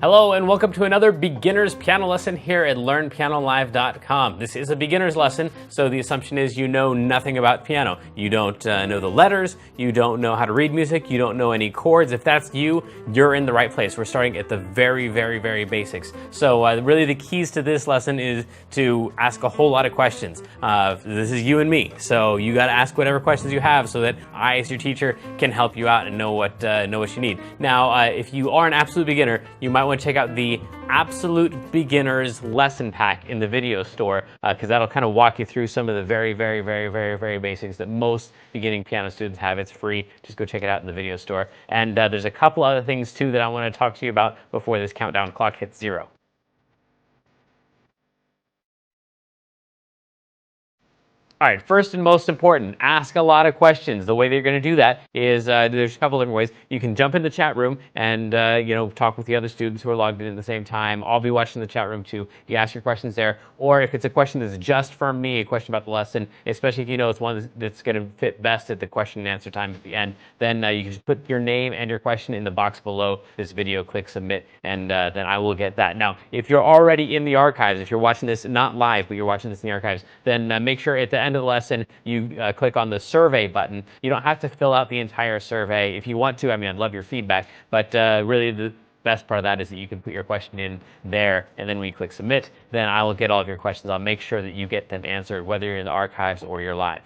Hello and welcome to another beginner's piano lesson here at LearnPianoLive.com. This is a beginner's lesson, so the assumption is you know nothing about piano. You don't know the letters, you don't know how to read music, you don't know any chords. If that's you, you're in the right place. We're starting at the very basics. So really the keys to this lesson is to ask a whole lot of questions. This is you and me, so you got to ask whatever questions you have so that I, as your teacher, can help you out and know what you need. Now, if you are an absolute beginner, you might want to check out the Absolute Beginners Lesson Pack in the video store, because that'll kind of walk you through some of the very basics that most beginning piano students have. It's free. Just go check it out in the video store. And there's a couple other things too that I want to talk to you about before this countdown clock hits 0. All right, first and most important, ask a lot of questions. The way that you're going to do that is there's a couple different ways. You can jump in the chat room and talk with the other students who are logged in at the same time. I'll be watching the chat room too. You ask your questions there, or if it's a question that's just for me, a question about the lesson, especially if you know it's one that's going to fit best at the question and answer time at the end, then you can just put your name and your question in the box below this video, click submit, and then I will get that. Now, if you're already in the archives, if you're watching this not live, but you're watching this in the archives, then make sure at the end of the lesson you click on the survey button. You don't have to fill out the entire survey. If you want to, I mean, I'd love your feedback, but really the best part of that is that you can put your question in there, and then when you click submit, then I will get all of your questions. I'll make sure that you get them answered, whether you're in the archives or you're live.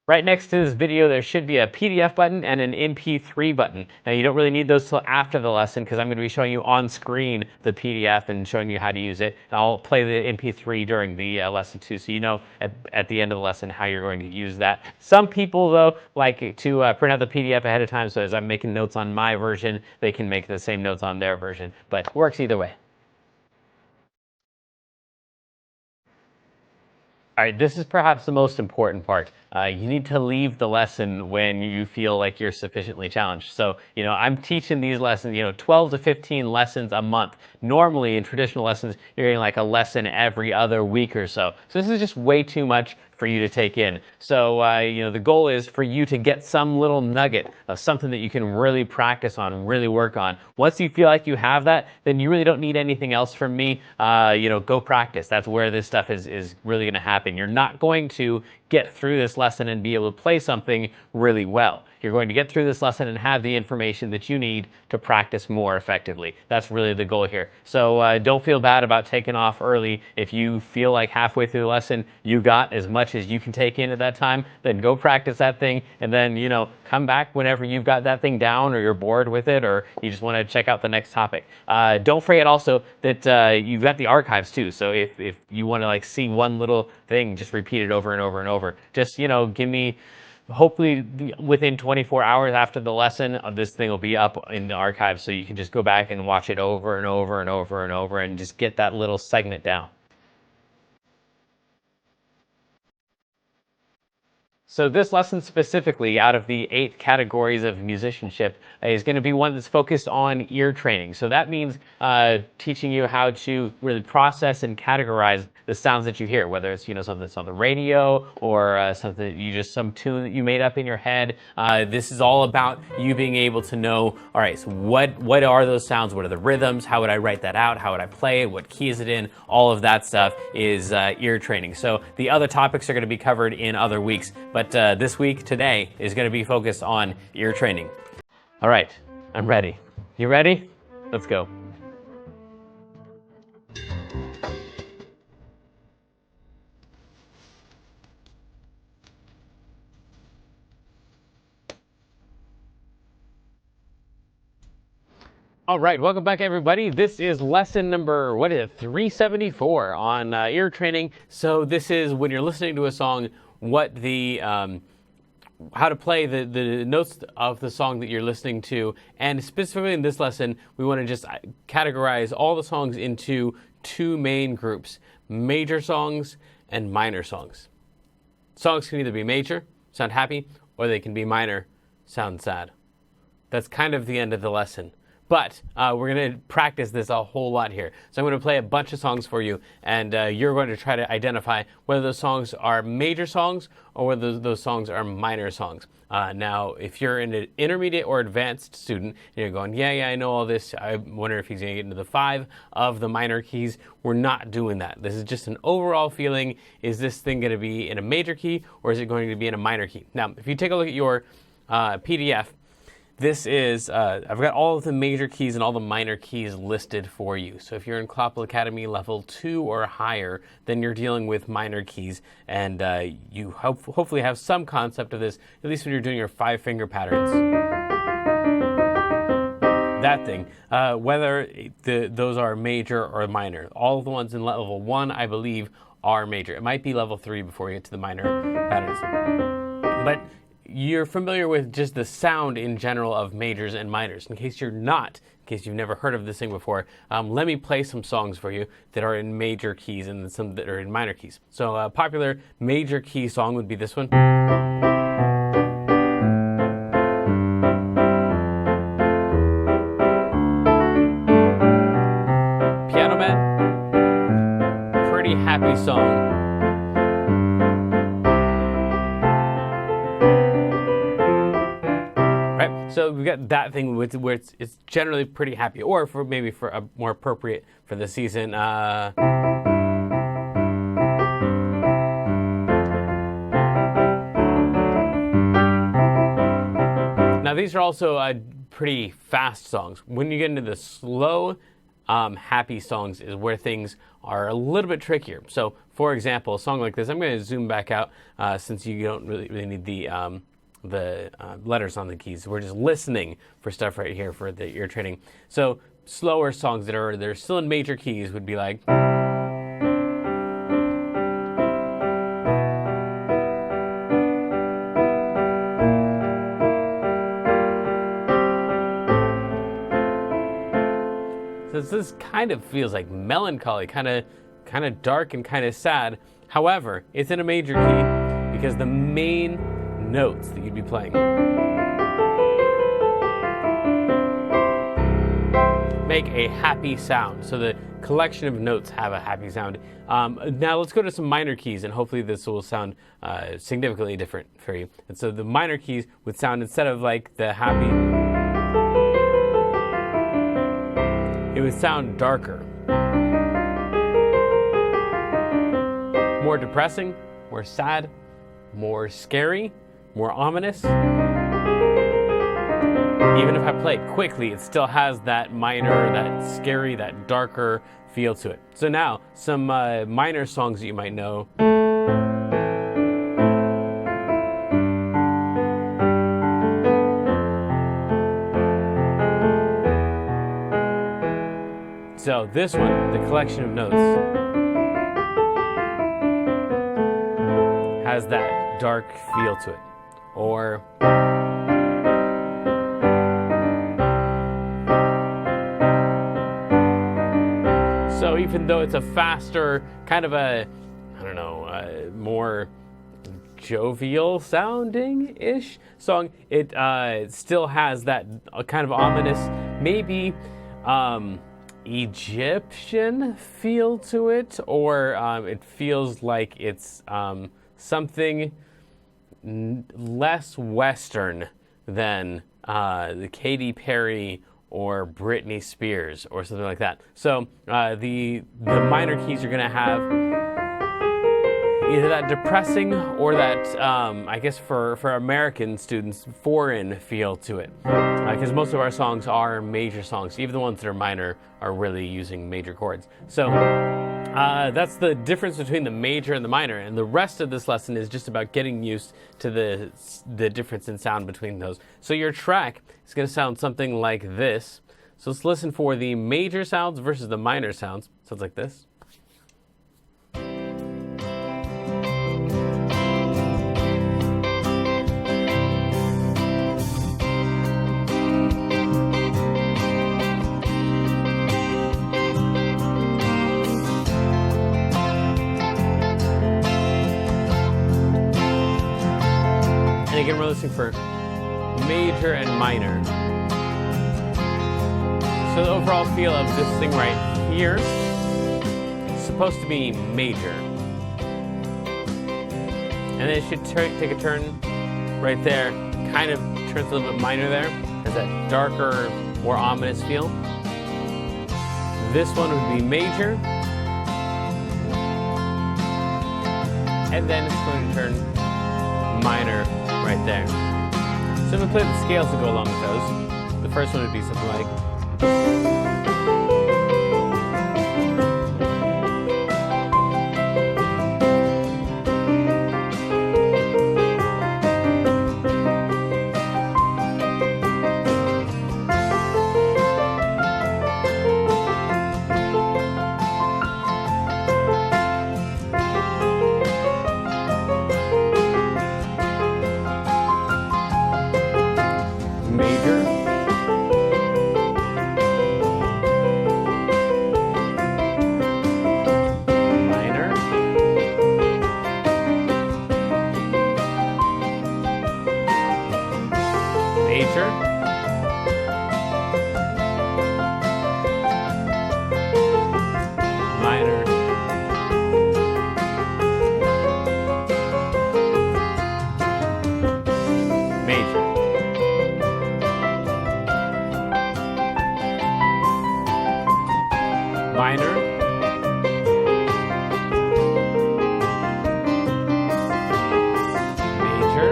Right next to this video, there should be a PDF button and an MP3 button. Now, you don't really need those till after the lesson because I'm going to be showing you on screen the PDF and showing you how to use it. I'll play the MP3 during the lesson too, so you know at the end of the lesson how you're going to use that. Some people, though, like to print out the PDF ahead of time, so as I'm making notes on my version, they can make the same notes on their version, but it works either way. All right, this is perhaps the most important part. You need to leave the lesson when you feel like you're sufficiently challenged. So, I'm teaching these lessons, 12 to 15 lessons a month. Normally, in traditional lessons, you're getting like a lesson every other week or so. So this is just way too much for you to take in. So, the goal is for you to get some little nugget of something that you can really practice on, really work on. Once you feel like you have that, then you really don't need anything else from me. Go practice. That's where this stuff is really going to happen. You're not going to get through this lesson and be able to play something really well. You're going to get through this lesson and have the information that you need to practice more effectively. That's really the goal here. So don't feel bad about taking off early. If you feel like halfway through the lesson you got as much as you can take in at that time, then go practice that thing, and then come back whenever you've got that thing down, or you're bored with it, or you just want to check out the next topic. Don't forget also that you've got the archives too. So if you want to see one little thing, just repeat it over and over and over. Just give me, hopefully within 24 hours after the lesson, this thing will be up in the archives, so you can just go back and watch it over and over and over and over and just get that little segment down. So this lesson specifically, out of the 8 categories of musicianship, is going to be one that's focused on ear training. So that means teaching you how to really process and categorize the sounds that you hear, whether it's something that's on the radio or something that some tune that you made up in your head. This is all about you being able to know, all right, so what are those sounds? What are the rhythms? How would I write that out? How would I play it? What key is it in? All of that stuff is ear training. So the other topics are going to be covered in other weeks, but this week, today, is going to be focused on ear training. All right, I'm ready. You ready? Let's go. All right, welcome back, everybody. This is lesson number, 374 on ear training. So this is when you're listening to a song, how to play the notes of the song that you're listening to. And specifically in this lesson, we want to just categorize all the songs into 2 main groups: major songs and minor songs. Songs can either be major, sound happy, or they can be minor, sound sad. That's kind of the end of the lesson. But we're going to practice this a whole lot here. So I'm going to play a bunch of songs for you, and you're going to try to identify whether those songs are major songs or whether those songs are minor songs. Now, if you're an intermediate or advanced student, and you're going, yeah, I know all this, I wonder if he's going to get into the 5 of the minor keys, we're not doing that. This is just an overall feeling. Is this thing going to be in a major key, or is it going to be in a minor key? Now, if you take a look at your PDF, this is, I've got all of the major keys and all the minor keys listed for you. So if you're in Clopple Academy level 2 or higher, then you're dealing with minor keys, and you hopefully have some concept of this, at least when you're doing your 5-finger patterns. That thing, whether those are major or minor. All of the ones in level 1, I believe, are major. It might be level 3 before you get to the minor patterns. But you're familiar with just the sound in general of majors and minors. In case you're not, in case you've never heard of this thing before, let me play some songs for you that are in major keys and some that are in minor keys. So a popular major key song would be this one. Piano Man, pretty happy song. So we've got that thing where it's generally pretty happy, or maybe for a more appropriate for the season. Now these are also pretty fast songs. When you get into the slow, happy songs is where things are a little bit trickier. So for example, a song like this, I'm going to zoom back out since you don't really need the letters on the keys. We're just listening for stuff right here for the ear training. So slower songs that are still in major keys would be like. So this kind of feels like melancholy, kind of dark and kind of sad. However, it's in a major key because the main notes that you'd be playing make a happy sound. So the collection of notes have a happy sound. Now let's go to some minor keys, and hopefully this will sound significantly different for you. And so the minor keys would sound, instead of like the happy, it would sound darker, more depressing, more sad, more scary, more ominous. Even if I play it quickly, it still has that minor, that scary, that darker feel to it. So now, some minor songs that you might know. So this one, the collection of notes, has that dark feel to it. Or so even though it's a faster, kind of a, I don't know, more jovial sounding-ish song, it still has that kind of ominous, maybe Egyptian feel to it, or it feels like it's something less Western than the Katy Perry or Britney Spears or something like that. So the minor keys are going to have either that depressing or that, I guess for American students, foreign feel to it. Because most of our songs are major songs. Even the ones that are minor are really using major chords. So that's the difference between the major and the minor. And the rest of this lesson is just about getting used to the difference in sound between those. So your track is going to sound something like this. So let's listen for the major sounds versus the minor sounds. Sounds like this. And again, we're listening for major and minor. So the overall feel of this thing right here is supposed to be major. And then it should take a turn right there, kind of turns a little bit minor there. Has that darker, more ominous feel. This one would be major. And then it's going to turn minor right there. So I'm going to play the scales that go along with those. The first one would be something like... major, minor, major, minor, major. Minor, major,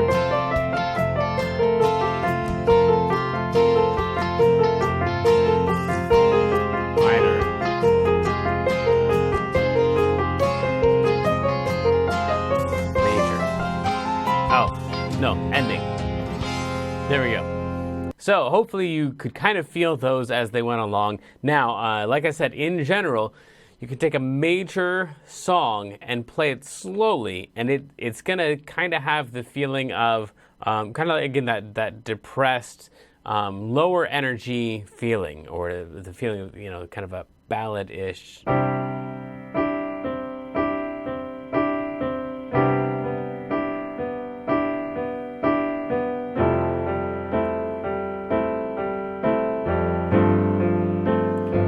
minor, major. Oh, no, ending. There we go. So hopefully you could kind of feel those as they went along. Now, like I said, in general, you can take a major song and play it slowly, and it's going to kind of have the feeling of kind of like, again, that depressed, lower energy feeling, or the feeling of, you know, kind of a ballad-ish.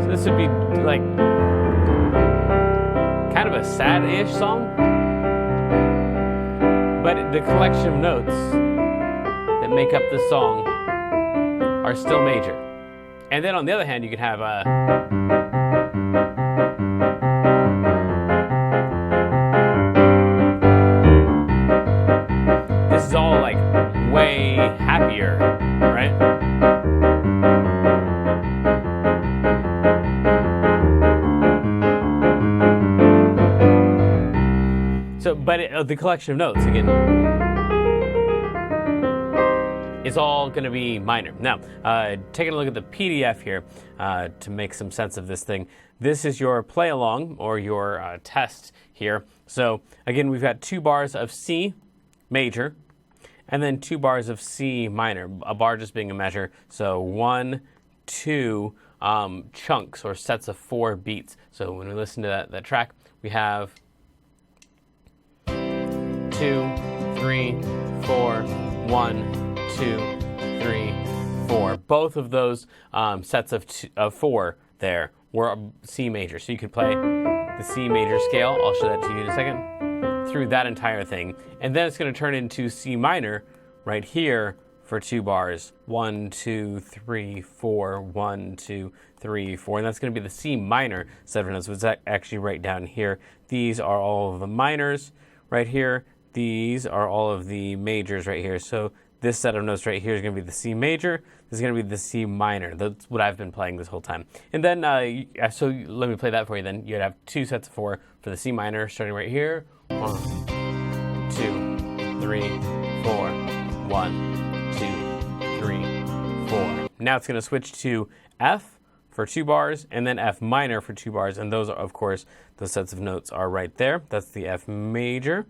This would be like kind of a sad-ish song, but the collection of notes that make up the song are still major. And then on the other hand, you could have this is all like way happier, right? So, but the collection of notes, again, is all going to be minor. Now, taking a look at the PDF here to make some sense of this thing. This is your play along, or your test here. So, again, we've got 2 bars of C major, and then 2 bars of C minor, a bar just being a measure. So 1, 2 chunks, or sets of 4 beats. So when we listen to that track, we have 2, 3, 4, 1, 2, 3, 4. Both of those sets of 4 there were C major. So you could play the C major scale, I'll show that to you in a second, through that entire thing. And then it's going to turn into C minor right here for 2 bars. 1, 2, 3, 4, 1, 2, 3, 4. And that's going to be the C minor set of notes. It's actually right down here. These are all of the minors right here. These are all of the majors right here. So this set of notes right here is going to be the C major. This is going to be the C minor. That's what I've been playing this whole time. And then, so let me play that for you then. You'd have 2 sets of 4 for the C minor, starting right here. 1, 2, 3, 4. 1, 2, 3, 4. Now it's going to switch to F for 2 bars, and then F minor for 2 bars. And those are, of course, those sets of notes are right there. That's the F major.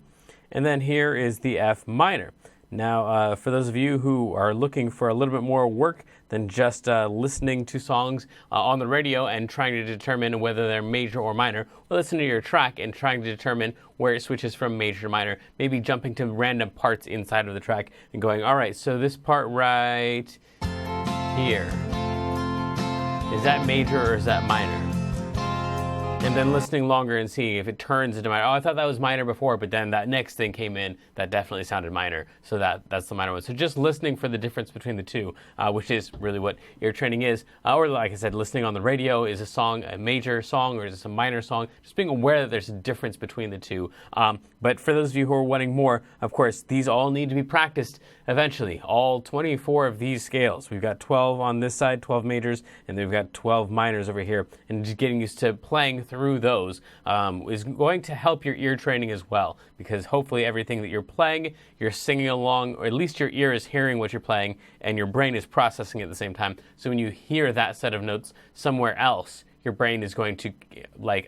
And then here is the F minor. Now, for those of you who are looking for a little bit more work than just listening to songs on the radio and trying to determine whether they're major or minor, or listen to your track and trying to determine where it switches from major to minor, maybe jumping to random parts inside of the track and going, all right, so this part right here, is that major or is that minor? And then listening longer and seeing if it turns into minor. Oh, I thought that was minor before, but then that next thing came in that definitely sounded minor. So that's the minor one. So just listening for the difference between the two, which is really what ear training is. Or like I said, listening on the radio, is a song a major song or is it a minor song? Just being aware that there's a difference between the two. But for those of you who are wanting more, of course, these all need to be practiced eventually. All 24 of these scales. We've got 12 on this side, 12 majors, and then we've got 12 minors over here. And just getting used to playing through those is going to help your ear training as well, because hopefully everything that you're playing, you're singing along, or at least your ear is hearing what you're playing, and your brain is processing it at the same time. So when you hear that set of notes somewhere else, your brain is going to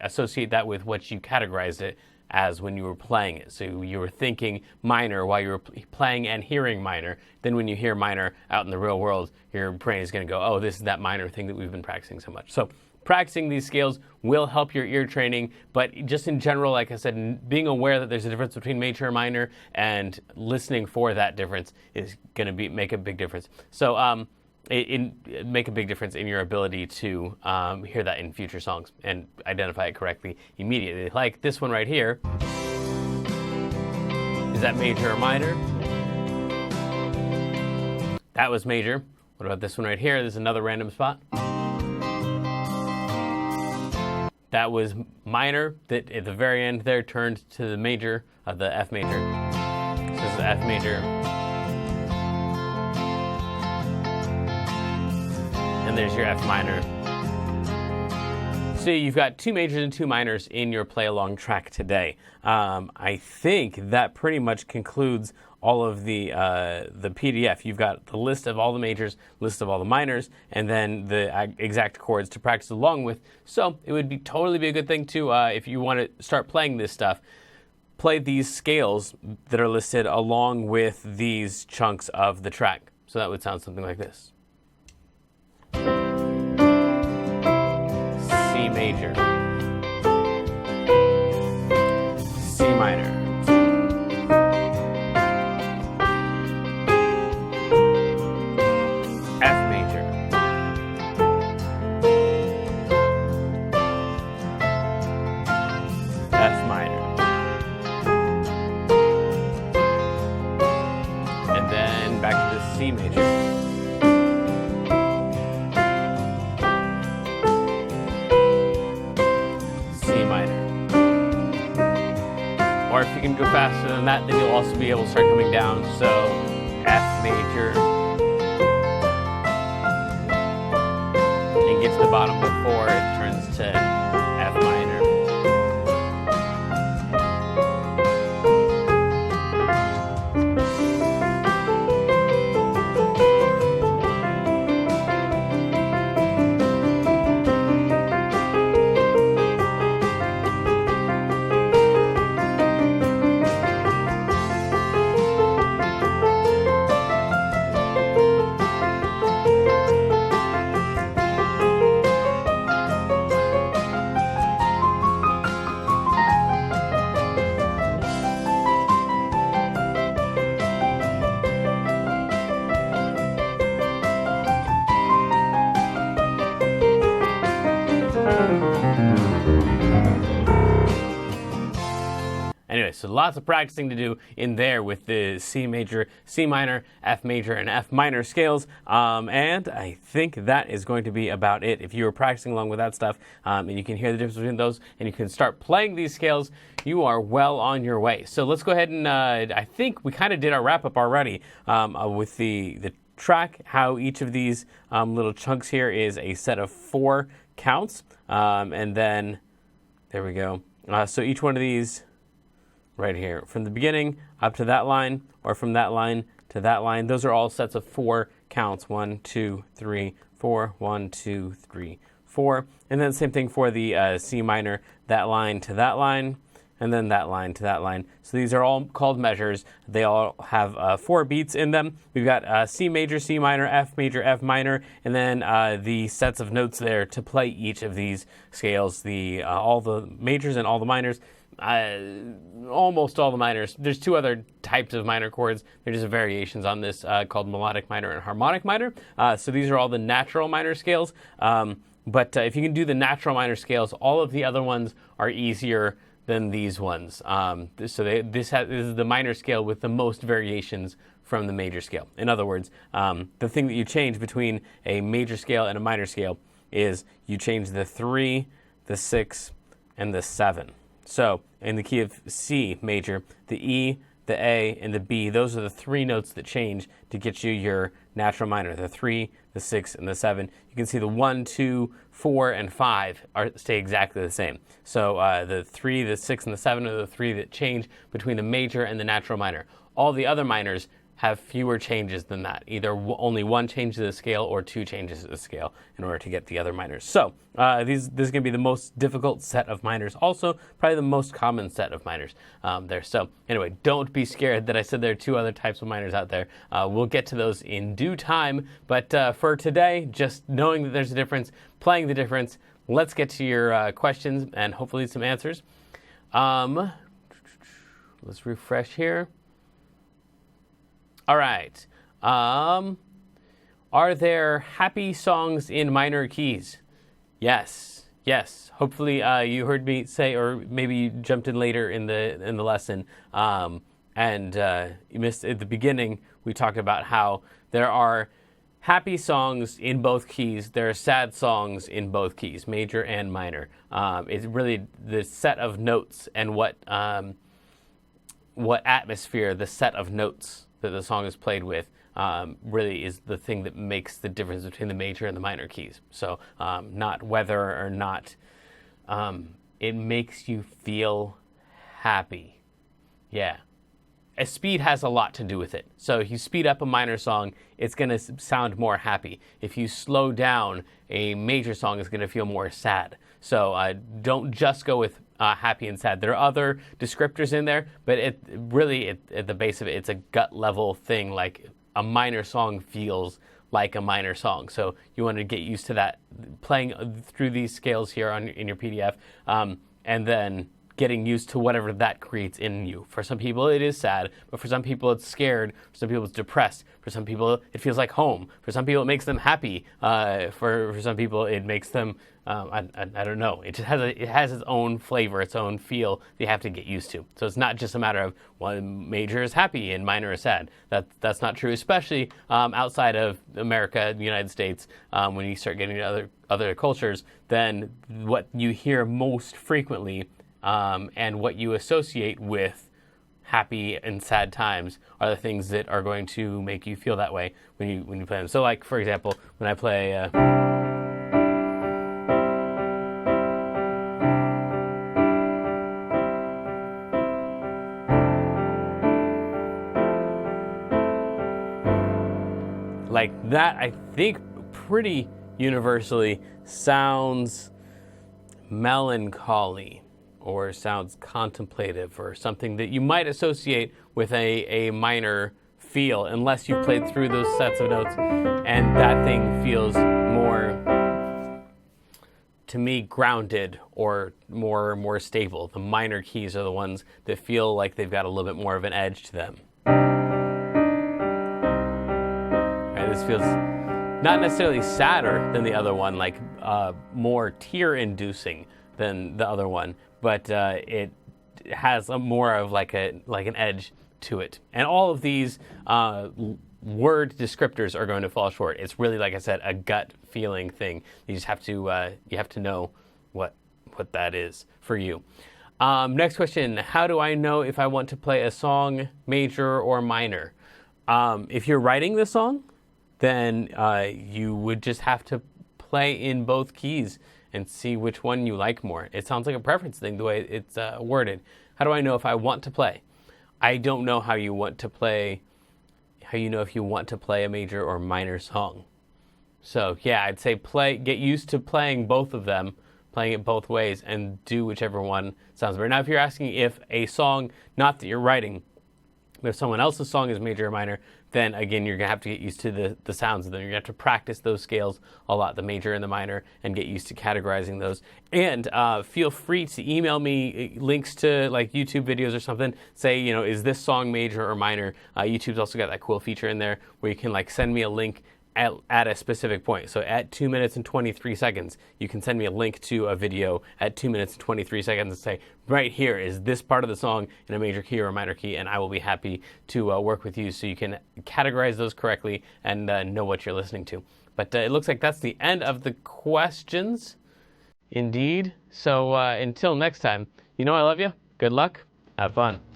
associate that with what you categorized it as when you were playing it. So you were thinking minor while you were playing and hearing minor. Then when you hear minor out in the real world, your brain is going to go, oh, this is that minor thing that we've been practicing so much. So practicing these scales will help your ear training, but just in general, like I said, being aware that there's a difference between major and minor and listening for that difference is going to make a big difference. So it make a big difference in your ability to hear that in future songs and identify it correctly immediately. Like this one right here. Is that major or minor? That was major. What about this one right here? This is another random spot. That was minor, that at the very end there turned to the major, the F major. So this is the F major. And there's your F minor. So you've got 2 majors and 2 minors in your play along track today. I think that pretty much concludes all of the PDF. You've got the list of all the majors, list of all the minors, and then the exact chords to practice along with. So it would totally be a good thing to, if you want to start playing this stuff, play these scales that are listed along with these chunks of the track. So that would sound something like this. C major, C minor, F major, F minor, and then back to the C major. Or if you can go faster than that, then you'll also be able to start coming down. So F major, and get to the bottom before it turns to F minor. Anyway, so lots of practicing to do in there with the C major, C minor, F major, and F minor scales. And I think that is going to be about it. If you were practicing along with that stuff, and you can hear the difference between those, and you can start playing these scales, you are well on your way. So let's go ahead and, I think we kind of did our wrap up already with the track, how each of these little chunks here is a set of 4 counts. And then, there we go. So each one of these right here, from the beginning up to that line, or from that line to that line, those are all sets of 4 counts. 1, 2, 3, 4. 1, 2, 3, 4. And then same thing for the C minor, that line to that line, and then that line to that line. So these are all called measures. They all have 4 beats in them. We've got C major, C minor, F minor, and then the sets of notes there to play each of these scales, all the majors and all the minors. Almost all the minors. There's 2 other types of minor chords. They're just variations on this called melodic minor and harmonic minor. So these are all the natural minor scales. But if you can do the natural minor scales, all of the other ones are easier than these ones. This is the minor scale with the most variations from the major scale. In other words, the thing that you change between a major scale and a minor scale is you change the 3, the 6, and the 7. So in the key of C major, the E, the A, and the B, those are the 3 notes that change to get you your natural minor, the 3, the 6, and the 7. You can see the 1, 2, 4, and 5 stay exactly the same. So the 3, the 6, and the 7 are the 3 that change between the major and the natural minor. All the other minors have fewer changes than that. Either only 1 change to the scale or 2 changes to the scale in order to get the other minors. So this is going to be the most difficult set of minors. Also, probably the most common set of minors there. So anyway, don't be scared that I said there are 2 other types of minors out there. We'll get to those in due time. But for today, just knowing that there's a difference, playing the difference, let's get to your questions and hopefully some answers. Let's refresh here. All right. Are there happy songs in minor keys? Yes. Hopefully you heard me say, or maybe you jumped in later in the lesson, and you missed at the beginning. We talked about how there are happy songs in both keys. There are sad songs in both keys, major and minor. It's really the set of notes and what atmosphere the set of notes that the song is played with really is the thing that makes the difference between the major and the minor keys. So not whether or not it makes you feel happy. Yeah. Speed has a lot to do with it. So if you speed up a minor song, it's going to sound more happy. If you slow down a major song, it's going to feel more sad. So don't just go with happy and sad. There are other descriptors in there, but at the base of it, it's a gut level thing. Like a minor song feels like a minor song. So you want to get used to that, playing through these scales here in your PDF, and then getting used to whatever that creates in you. For some people, it is sad, but for some people, it's scared. For some people, it's depressed. For some people, it feels like home. For some people, it makes them happy. For some people, it makes them, I don't know. It just has its own flavor, its own feel that you have to get used to. So it's not just a matter of, well, major is happy and minor is sad. That's not true, especially outside of America, the United States. When you start getting to other cultures, then what you hear most frequently and what you associate with happy and sad times are the things that are going to make you feel that way when you play them. So, like for example, when I play like that, I think pretty universally sounds melancholy, or sounds contemplative, or something that you might associate with a minor feel, unless you played through those sets of notes, and that thing feels more, to me, grounded or more stable. The minor keys are the ones that feel like they've got a little bit more of an edge to them. Right, this feels not necessarily sadder than the other one, like more tear-inducing than the other one, but it has more of like an edge to it. And all of these word descriptors are going to fall short. It's really, like I said, a gut feeling thing. You just have to know what that is for you. Next question: how do I know if I want to play a song major or minor? If you're writing the song, then you would just have to play in both keys and see which one you like more. It sounds like a preference thing, the way it's worded. How do I know if I want to play? I don't know how you want to play, how you know if you want to play a major or minor song. So yeah, I'd say get used to playing both of them, playing it both ways, and do whichever one sounds better. Now, if you're asking if a song, not that you're writing, but if someone else's song is major or minor, then again, you're going to have to get used to the sounds of them. You're going to have to practice those scales a lot, the major and the minor, and get used to categorizing those. And feel free to email me links to like YouTube videos or something. Say, is this song major or minor? YouTube's also got that cool feature in there where you can like send me a link at a specific point. So at 2 minutes and 23 seconds, you can send me a link to a video at 2 minutes and 23 seconds and say, right here is this part of the song in a major key or a minor key, and I will be happy to work with you so you can categorize those correctly and know what you're listening to. But it looks like that's the end of the questions. Indeed. So until next time, you know I love you. Good luck. Have fun.